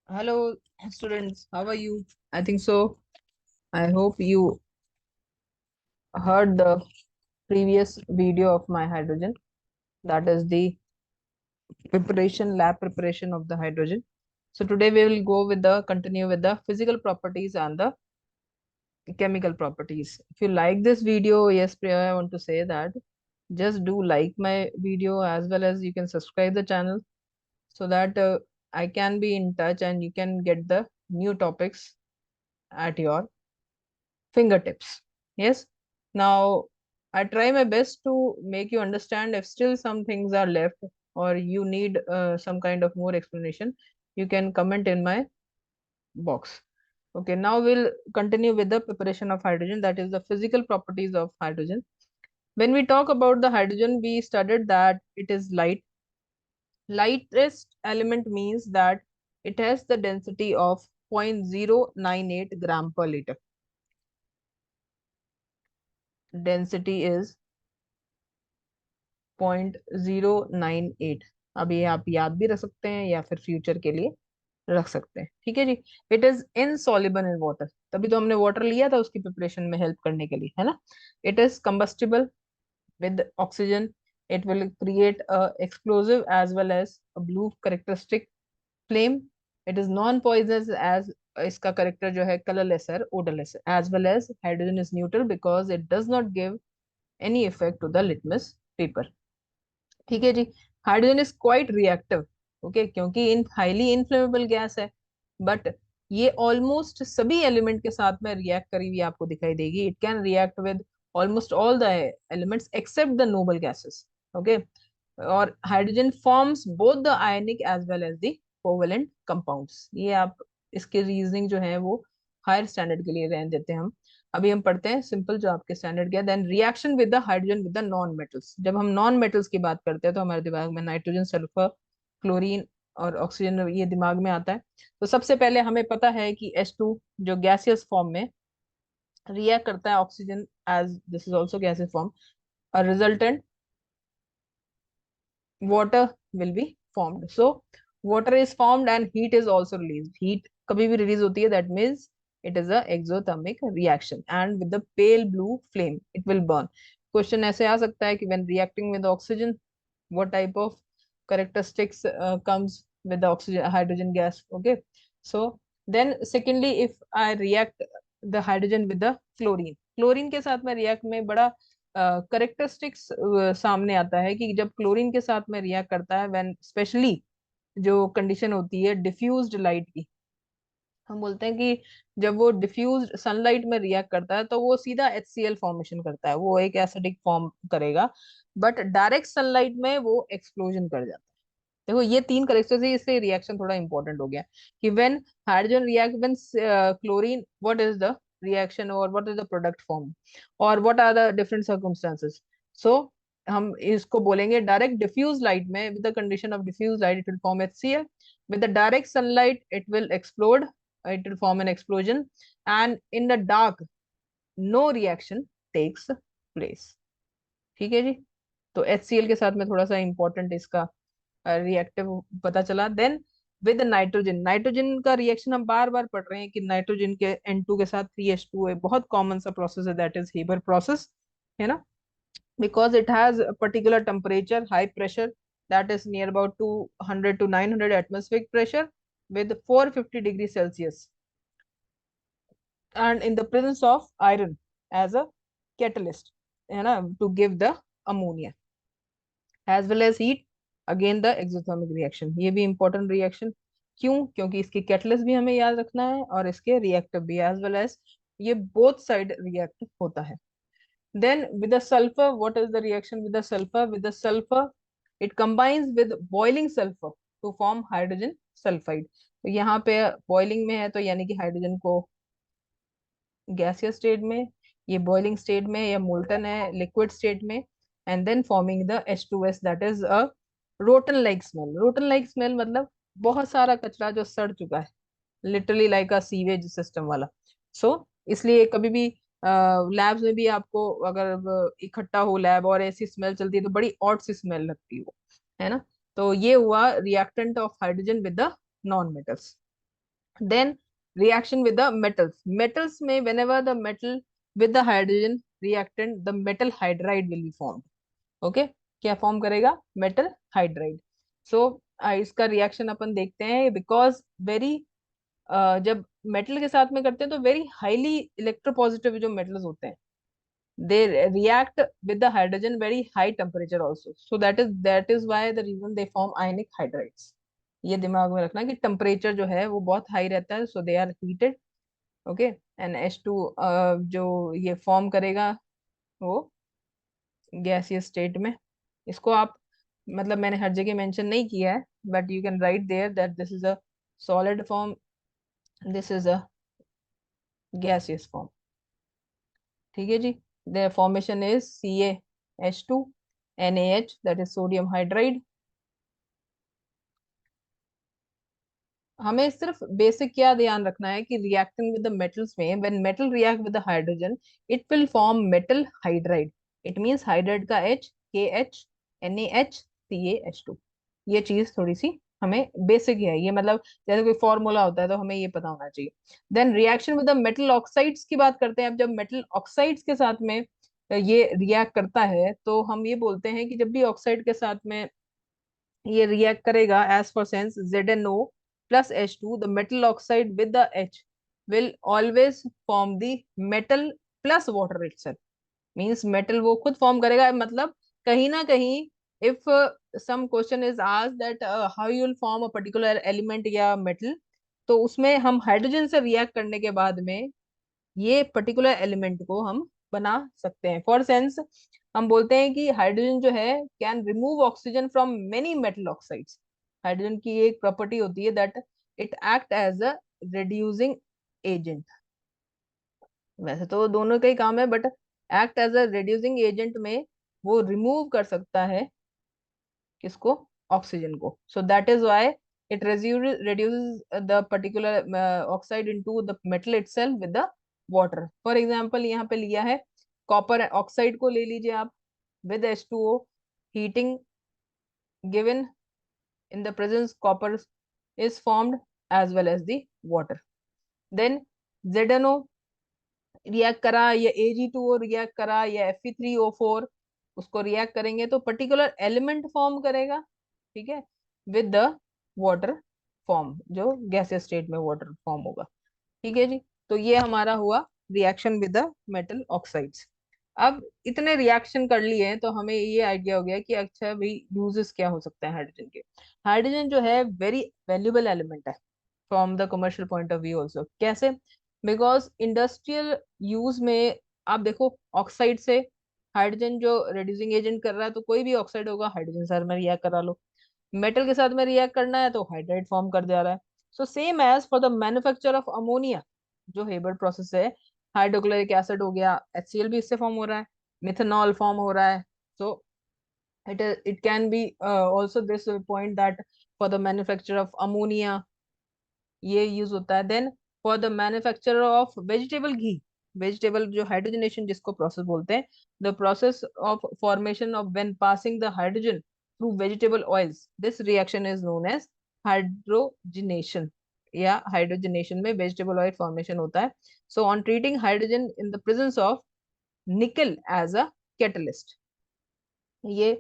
Hello, students. How are you? I think so. I hope you heard the previous video of my hydrogen. That is the lab preparation of the hydrogen. So today we will go with the continue with the physical properties and the chemical properties. If you like this video, yes, Priya, I want to say that just do like my video as well as you can subscribe the channel so that I can be in touch and you can get the new topics at your fingertips. Yes. Now, I try my best to make you understand. If still some things are left or you need some kind of more explanation, you can comment in my box. Okay, now we'll continue with the preparation of hydrogen, that is the physical properties of hydrogen. When we talk about the hydrogen, we studied that it is light. Lightest element means that it has the density of 0.098 gram per liter. Density is 0.098। अब ये आप याद भी रख सकते हैं या फिर फ्यूचर के लिए रख सकते हैं। ठीक है जी। It is insoluble in water, तभी तो हमने वाटर लिया था उसकी प्रिपरेशन में हेल्प करने के लिए, है ना। It is combustible with oxygen. It will create a explosive as well as a blue characteristic flame. It is non poisonous as इसका करेक्टर जो है कलरलेस है, odorless है, as well as hydrogen is neutral because it does not give any effect to the litmus paper। ठीक है जी। Hydrogen is quite reactive, okay, क्योंकि इन हाईली इनफ्लेमेबल गैस है, बट ये ऑलमोस्ट सभी एलिमेंट के साथ में रिएक्ट करी हुई आपको दिखाई देगी। It can react with almost all the elements except the noble gases, okay. और hydrogen forms both the ionic as well as the covalent compounds. ये आप इसके रीजनिंग जो है वो हायर स्टैंडर्ड के लिए रहने देते हैं हम। अभी हम पढ़ते हैं सिंपल जो आपके स्टैंडर्ड गया। Then reaction with the hydrogen with the non metals. जब हम नॉन मेटल्स की बात करते हैं तो हमारे दिमाग में नाइट्रोजन, सल्फर, क्लोरीन और ऑक्सीजन ये दिमाग में आता है। तो सबसे पहले हमें पता है कि H2 जो गैसियस फॉर्म में रिएक्ट करता है oxygen, as this is also gaseous form, और resultant water will be formed। So water is formed and heat is also released। heat कभी भी रिलीज होती है, that means it is a exothermic reaction and with the pale blue flame it will burn। Question ऐसे आ सकता है कि when reacting with oxygen what type of characteristics comes with the oxygen hydrogen gas, okay। So then secondly, if I react the hydrogen with the chlorine, chlorine के साथ में react में बड़ा characteristics सामने आता है कि जब क्लोरीन के साथ में रिएक्ट करता है, व्हेन स्पेशली जो कंडीशन होती है डिफ्यूज्ड लाइट की, हम बोलते हैं कि जब वो डिफ्यूज्ड सनलाइट में रिएक्ट करता है तो वो सीधा HCl फॉर्मेशन करता है, वो एक एसिडिक फॉर्म करेगा। बट डायरेक्ट सनलाइट में वो एक्सप्लोजन कर जाता है। देखो ये तीन करेक्टरिस्टिक्स से रिएक्शन थोड़ा इंपॉर्टेंट हो गया कि when hydrogen react when chlorine, what is the reaction और what is the product form और what are the different circumstances. So हम इसको बोलेंगे डायरेक्ट डिफ्यूज लाइट में, with the condition of diffuse light it will form HCl। with the direct sunlight it will explode, it will form an explosion, and in the dark no reaction takes place। ठीक है जी। तो HCl के साथ में थोड़ा सा important इसका reactive पता चला। देन विद नाइट्रोजन, नाइट्रोजन का रिएक्शन हम बार बार पढ़ रहे हैं कि नाइट्रोजन के N2 के साथ 3H2 है, बहुत कॉमन सा प्रोसेस है, दैट इज हेबर प्रोसेस, है ना। because it has a particular temperature, high pressure, that is near about 200 to 900 atmospheric pressure with 450 degrees Celsius, and in the presence of iron as a catalyst, you know, to give the ammonia as well as heat, again the exothermic reaction। ये भी important reaction, क्यों? क्योंकि इसकी catalyst भी हमें याद रखना है और इसके reactive भी, as well as ये both side react होता है। Then with the sulfur, what is the reaction with the sulfur? With the sulfur, it combines with boiling sulfur to form hydrogen sulfide। तो यहाँ पे boiling में है तो यानी कि हाइड्रोजन को गैसियस स्टेट में, ये बॉइलिंग स्टेट में, या मोल्टन है लिक्विड स्टेट में, and then forming the H2S, that is a rotten like smell. Rotten like smell मतलब बहुत सारा कचरा जो सड़ चुका है, literally like a sewage system वाला। सो इसलिए कभी भी लैब्स में भी आपको अगर इकट्ठा हो लैब और ऐसी स्मेल चलती है तो बड़ी ऑड सी स्मेल लगती है वो, है ना। तो ये हुआ reactant of hydrogen with the non metals. Then reaction with the metals. Metals में whenever the metal with the hydrogen reactant, the metal hydride will be formed. Okay, क्या फॉर्म करेगा? Metal hydride. सो इसका reaction अपन देखते हैं, because very जब metal के साथ में करते हैं तो वेरी हाईली इलेक्ट्रोपॉजिटिव जो मेटल्स होते हैं, they react with the hydrogen very high temperature also, so that is why the reason they form ionic hydrides. ये दिमाग में रखना कि टेम्परेचर जो है वो बहुत हाई रहता है, so they are heated. Okay, and H2 जो ये फॉर्म करेगा वो गैसियस स्टेट में. इसको आप, मतलब मैंने हर जगह मेंशन नहीं किया है, but you can write there that this is a solid form, this is a gaseous form. ठीक है जी. The formation is CaH2NaH, that is sodium hydride. हमें सिर्फ बेसिक क्या ध्यान रखना है कि रिएक्टिंग विद द मेटल्स में, when metal react with the hydrogen, it will form metal hydride. It means hydride का H, KH, NaH, CaH2. ये चीज थोड़ी सी हमें बेसिक है ये, मतलब जैसे कोई फॉर्मूला होता है तो हमें ये पता होना चाहिए. Then reaction with the metal oxides की बात करते हैं. अब जब मेटल ऑक्साइड्स के साथ में ये रिएक्ट करता है तो हम ये बोलते हैं कि जब भी ऑक्साइड के साथ में ये रिएक्ट करेगा, as for instance ZnO plus H2, the metal oxide with the H will always form the metal plus water itself. Means metal वो खुद फॉर्म करेगा. मतलब कहीं ना कहीं if some question is asked that how you will form a particular element या metal, तो उसमें हम हाइड्रोजन से रिएक्ट करने के बाद में ये पर्टिकुलर एलिमेंट को हम बना सकते हैं. फॉर सेंस हम बोलते हैं कि हाइड्रोजन जो है can remove oxygen from many metal oxides. Hydrogen की एक प्रॉपर्टी होती है that it act as a reducing agent. वैसे तो दोनों का ही काम है, but act as a reducing agent में वो रिमूव कर सकता है किसको? ऑक्सीजन को. So that is why it reduces the particular oxide into the metal itself with the water. For example, यहाँ पे लिया है कॉपर ऑक्साइड को, ले लीजिए आप, with H2O, heating given, in the presence copper is formed as well as the water. Then ZnO react करा, या Ag2O रिएक्ट करा, या Fe3O4, उसको रिएक्ट करेंगे तो पर्टिकुलर एलिमेंट फॉर्म करेगा. ठीक है, विद द वाटर फॉर्म, जो गैसियस स्टेट में वाटर फॉर्म होगा. ठीक है जी. तो ये हमारा हुआ reaction with the metal oxides. अब इतने रिएक्शन कर लिए हैं तो हमें ये आइडिया हो गया कि अच्छा भाई यूजेस क्या हो सकते हैं हाइड्रोजन के. हाइड्रोजन जो है वेरी वैल्यूएबल एलिमेंट है from the commercial point of view also. कैसे? बिकॉज इंडस्ट्रियल यूज में आप देखो, ऑक्साइड से हाइड्रोजन जो रिड्यूसिंग एजेंट कर रहा है, तो कोई भी ऑक्साइड होगा हाइड्रोजन सर में रिएक्ट करा लो. मेटल के साथ में रिएक्ट करना है तो हाइड्राइड फॉर्म कर जा रहा है. So same as for the manufacture of ammonia, जो हेबर्ट प्रोसेस है, हाइड्रोक्लोरिक एसिड हो गया, HCl भी इससे फॉर्म हो रहा है, मिथेनॉल फॉर्म हो रहा है. सो it can be also this point that for the manufacture of ammonia ये यूज होता है. Then for the manufacture of vegetable ghee, vegetable जो हाइड्रोजनेशन जिसको प्रोसेस बोलते हैं, the process of formation of when passing the hydrogen through vegetable oils, this reaction is known as hydrogenation. या hydrogenation में vegetable oil formation होता है. So on treating hydrogen in the presence of nickel as a catalyst, ये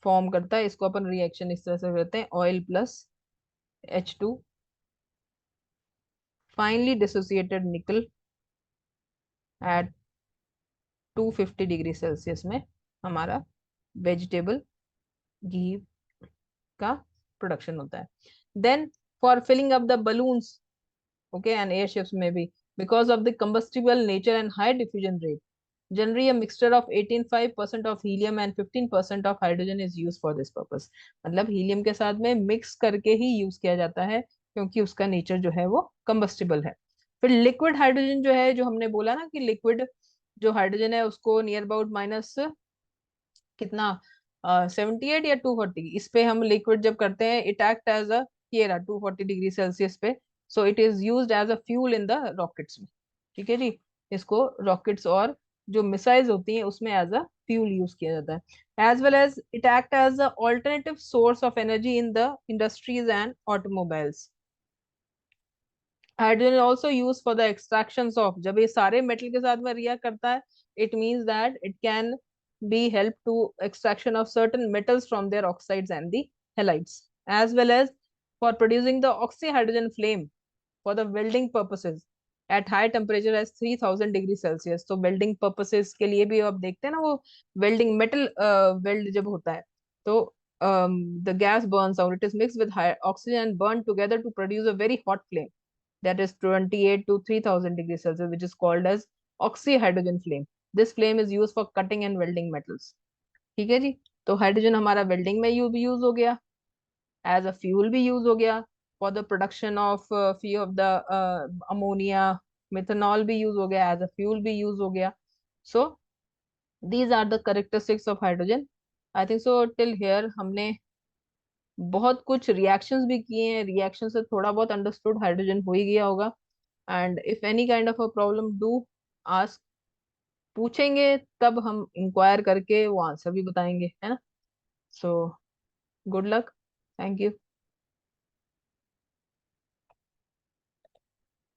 form करता है. इसको अपन reaction इस तरह से करते हैं, oil plus H2, finely dissociated nickel at 250 degree Celsius में हमारा वेजिटेबल घी का प्रोडक्शन होता है. Then for filling up the balloons, okay, and airships में भी, because of the combustible nature and high diffusion rate, generally a mixture of 18.5% of helium and 15% of hydrogen is used for this purpose. मतलब helium के साथ में mix करके ही use किया जाता है, क्योंकि उसका नेचर जो है वो कंबस्टिबल है. फिर लिक्विड हाइड्रोजन जो है, जो हमने बोला ना कि लिक्विड जो हाइड्रोजन है उसको नियर अबाउट माइनस कितना 78 या 240, इस पे हम लिक्विड जब करते हैं, इट एक्ट एज अ, ये रहा 240 डिग्री सेल्सियस पे. So it is used as a fuel in the rockets में. ठीक है जी. इसको रॉकेट्स और जो मिसाइल्स होती हैं उसमें एज अ फ्यूल यूज किया जाता है. As well as it act as a alternative source of energy in the industries and automobiles. Hydrogen also use for the extraction of, जब ये सारे मेटल के साथ में रिएक्ट करता है, it means that it can be help to extraction of certain metals from their oxides and the halides, as well as for producing the oxy hydrogen flame for the welding purposes at high temperature as 3000 degree Celsius. तो welding purposes के लिए भी आप देखते हैं ना, वो welding metal weld जब होता है तो the gas burns out, it is mixed with high oxygen and burned together to produce a very hot flame that is 28 to 3000 degrees Celsius, which is called as oxyhydrogen flame. This flame is used for cutting and welding metals. ठीक है जी। तो hydrogen हमारा welding में use हो गया, as a fuel भी use हो गया, for the production of few of the ammonia, methanol भी यूज हो गया, एज अ फ्यूल भी यूज हो गया। So these are the characteristics of hydrogen. I think so till here हमने बहुत कुछ रिएक्शंस भी किए हैं, रिएक्शन से थोड़ा बहुत अंडरस्टूड हाइड्रोजन हो ही गया होगा। And if any kind of a problem do ask, पूछेंगे तब हम इंक्वायर करके वो आंसर भी बताएंगे, है ना। So good luck, thank you.